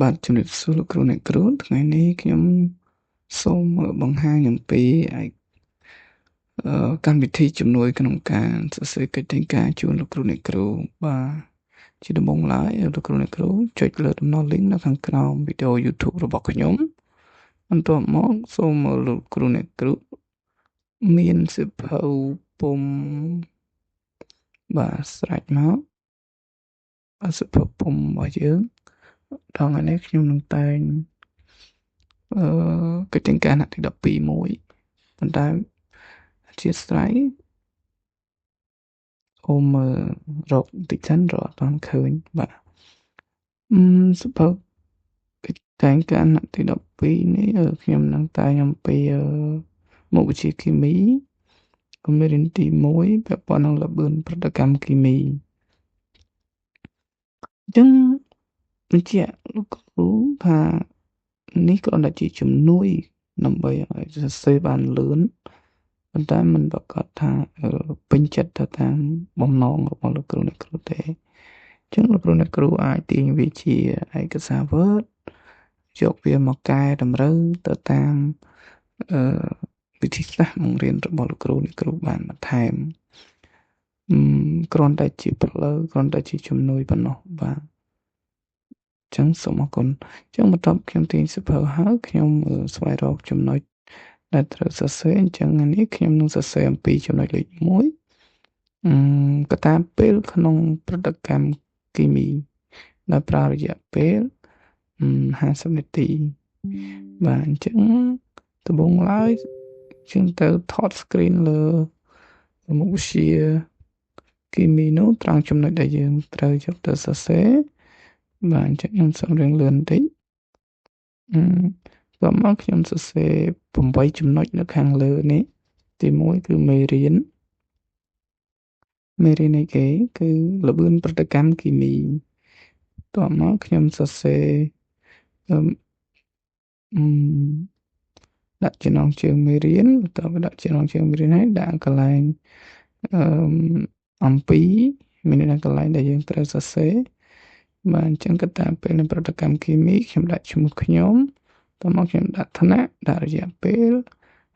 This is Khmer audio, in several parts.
បាទជំរាបសួរលោកគ្រូអ្នកគ្រូថ្ងៃនេះខ្ញុំសូមបង្ហាញអំពីកម្មវិធីជំនួយក្នុងការសរសេរកិច្ចតែងការជូនលោកគ្រូអ្នកគ្រូបាទជាដំបូងឡើយលោកគ្រូអ្នកគ្រូចុចលើតំណ link នៅខាងក្រោមវីដេអូ YouTube របស់ខ្ញុំបន្ទាប់មកសូមលោកគ្រូអ្នកគ្រូមានសៀវភៅពុម្ពបាទស្រេចមកសៀវភៅពុម្ពរបស់យើងដល់ថ្ងៃនេះខ្ញុំនឹងតែងកិច្ចតែងការថ្នាក់ទី12មួយប៉ុន្តែអធ្យាស្រ័យអូមរកតិចសិនរកអត់ទាន់ឃើញបាទសៀវភៅកិច្ចតែងការថ្នាក់ទី12នេះខ្ញុំនឹងតែងអំពីមុខវិជ្ជាគីមីមេរៀនទី1ពាក់ព័ន្ធនឹងល្បឿនប្រតិកម្មគីមីអញ្ចឹងបញ្ជាក់លោកគ្រូថានេះគ្រាន់តែជាជំនួយដើម្បីឲ្យសរសេរបានលឿនប៉ុន្តែមិនប្រកាសថាពេញចិត្តទៅតាមបំណងរបស់លោកគ្រូអ្នកគ្រូទេអញ្ចឹងលោកគ្រូអ្នកគ្រូអាចទាញវាជាឯកសារ Word យកវាមកកែតម្រូវទៅតាមវិធីសាស្ត្របង្រៀនរបស់លោកគ្រូអ្នកគ្រូបានបន្ថែមគ្រាន់តែជាផ្លូវគ្រាន់តែជាជំនួយប៉ុណ្ណោះបាទអញ្ចឹងសូមអរគុណអញ្ចឹងបន្ទាប់ខ្ញុំទាញសៀវភៅហើយខ្ញុំស្វែងរកចំណុចដែលត្រូវសរសេរអញ្ចឹងនេះខ្ញុំនឹងសរសេរអំពីចំណុចលេខ1កត្តាពេលក្នុងប្រតិកម្មគីមីដែលប្រើរយៈពេល50នាទីបាទអញ្ចឹងដំបូងឡើយយើងទៅថត screen លើមុខវិជ្ជាគីមីនោះត្រង់ចំណុចដែលយើងត្រូវយកទៅសរសេរបាទអញ្ចឹងខ្ញុំសូមរៀងលឿនបន្តិចបន្ទាប់មកខ្ញុំសរសេរ8ចំណុចនៅខាងលើនេះទី1គឺមេរៀននេះគេគឺល្បឿនប្រតិកម្មគីមីបន្ទាប់មកខ្ញុំសរសេរដាក់ចំណងជើងមេរៀនបន្ទាប់ដាក់ចំណងជើងមេរៀនហើយដាក់កន្លែងអំពីមាននៅកន្លែងដែលយើងត្រូវសរសេរបាទអញ្ចឹងកត្តាពេលនៃប្រតិកម្មគីមីខ្ញុំដាក់ឈ្មោះខ្ញុំតមកខ្ញុំដាក់ថ្នាក់ដាក់រយៈពេល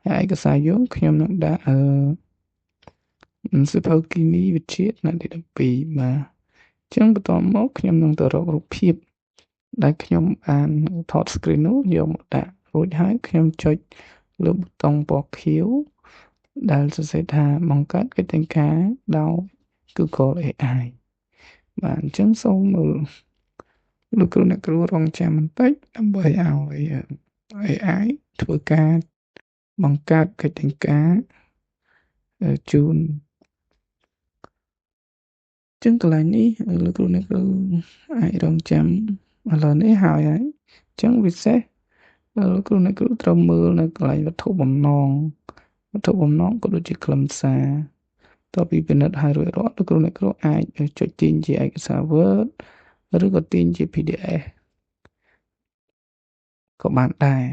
ហើយឯកសារយោងខ្ញុំនឹងដាក់សៀវភៅគីមីវិទ្យាថ្នាក់ទី12បាទអញ្ចឹងបន្ទាប់មកខ្ញុំនឹងទៅរករូបភាពដែលខ្ញុំបានថត screen នោះយកមកដាក់រួចហើយខ្ញុំចុចលើប៊ូតុងពណ៌ខៀវដែលសរសេរថាបង្កើតកិច្ចតែងការដោយ Google AI បាទអញ្ចឹងសូមលោកគ្រូអ្នកគ្រូរងចាំបន្តិចដើម្បីឲ្យ AI ធ្វើការបង្កើតកិច្ចតែងការជូនចឹងកន្លែងនេះលោកគ្រូអ្នកគ្រូអាចរងចាំឥឡូវនេះហើយអញ្ចឹងពិសេសលោកគ្រូអ្នកគ្រូត្រូវមើលនៅកន្លែងវត្ថុបំណងក៏ដូចជាខ្លឹមសារតទៅពីពិនិត្យហើយរួចរាល់លោកគ្រូអ្នកគ្រូអាចចុចទាញជាឯកសារ Word ឬក៏ទាញជា PDF ក៏បានដែរ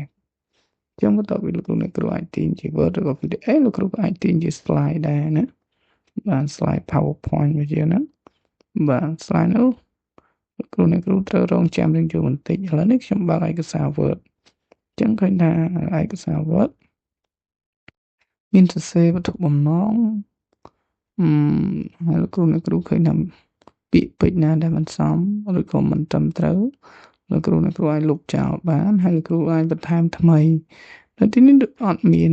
ចឹងបន្ទាប់ពីលោកគ្រូអ្នកគ្រូអាចទាញជា Word ឬក៏ PDF លោកគ្រូក៏អាចទាញជា slide ដែរណាបាន slide PowerPoint មកជាណាបាទ slide នោះលោកគ្រូអ្នកគ្រូត្រូវរងចាំរៀងយូរបន្តិចឥឡូវនេះខ្ញុំបើកឯកសារ Word ចឹងឃើញថាឯកសារ Word មានសរសេរវត្ថុបំណងហើយលោកគ្រូអ្នកគ្រូឃើញថាពាក្យពេចន៍ណាដែលមិនសមឬក៏មិនត្រឹមត្រូវលោកគ្រូអ្នកគ្រូអាចលុបចោលបានហើយលោកគ្រូអាចបន្ថែមថ្មីនៅទីនេះអត់មាន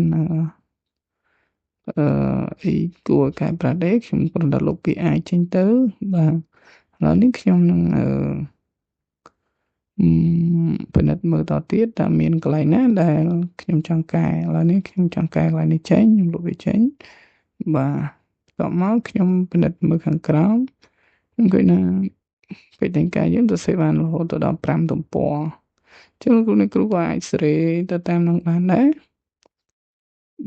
អីគួរកែប្រែទេខ្ញុំគ្រាន់តែលុបពាក្យអាចចេញទៅបាទឥឡូវនេះខ្ញុំនឹងពិនិត្យមើលតទៀតតើមានកន្លែងណាដែលខ្ញុំចង់កែឥឡូវនេះខ្ញុំចង់កែកន្លែងនេះចេញខ្ញុំលុបវាចេញបាទតមកខ្ញុំពិនិត្យមើលខាងក្រោមខ្ញុំឃើញថាកិច្ចតែងការយើងទៅសេបានរហូតដល់5ទំព័រអញ្ចឹងលោកគ្រូអ្នកគ្រូក៏អាចសេរីទៅតាមនឹងបានដែរ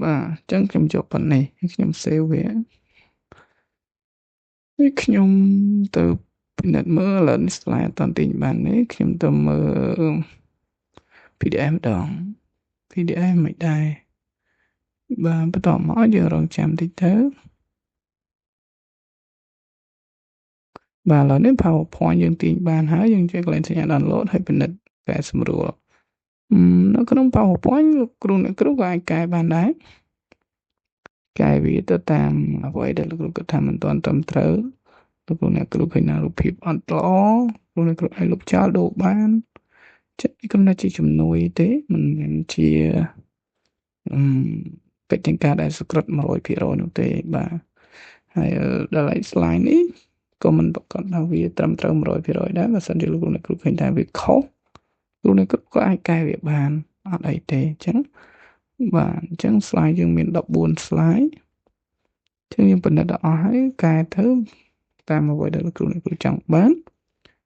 បាទអញ្ចឹងខ្ញុំយកប៉ុណ្ណេះខ្ញុំ save វានេះខ្ញុំទៅពិនិត្យមើលឥឡូវនេះ slide អត់ទាញបានទេខ្ញុំទៅមើល PDF ម្ដង PDF មិនដែរបាទបន្តមកយើងរងចាំតិចទៅបាទឥឡូវនេះ PowerPoint យើងទាញបានហើយយើងចុចកន្លែងសញ្ញា download ហើយពិនិត្យ កែសម្រួលនៅក្នុង PowerPoint លោកគ្រូអ្នកគ្រូក៏អាចកែបានដែរកែវាទៅតាមអ្វីដែលលោកគ្រូគិតថាមិនទាន់ត្រឹមត្រូវលោកគ្រូអ្នកគ្រូឃើញថារូបភាពអត់ល្អគ្រូអ្នកគ្រូអាចលុបចោលដូរបានចិត្តនេះគ្រាន់តែជាជំនួយទេមិនមែនជាកិច្ចទាំងការដែលសុក្រិត 100% នោះទេបាទហើយដល់ឯ slide នេះក៏មិនប្រកាសថាវាត្រឹមត្រូវ 100% ដែរបើសិនជាលោកគ្រូអ្នកគ្រូឃើញថាវាខុសគ្រូអ្នកគ្រូក៏អាចកែវាបានអត់អីទេអញ្ចឹងបាទអញ្ចឹង slide យើងមាន14 slide អញ្ចឹងយើងពិនិត្យដល់អស់ហើយកែទៅតាមអ្វីដែលលោកគ្រូអ្នកគ្រូចង់បាន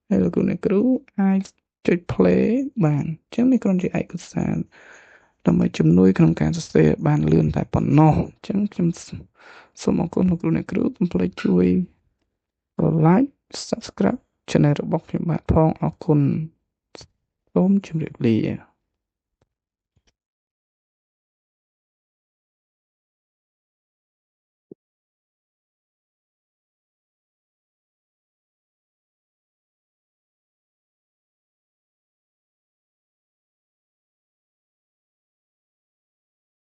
ហើយលោកគ្រូអ្នកគ្រូអាចចុច play បានអញ្ចឹងនេះគ្រាន់ជាឯកសារដើម្បីជំនួយក្នុងការសរសេរបានលឿនតែប៉ុណ្ណោះអញ្ចឹងខ្ញុំសូមអរគុណលោកគ្រូអ្នកគ្រូកុំភ្លេចជួយ like subscribe channel របស់ខ្ញុំបាទផងអរគុណសូមជម្រាបលា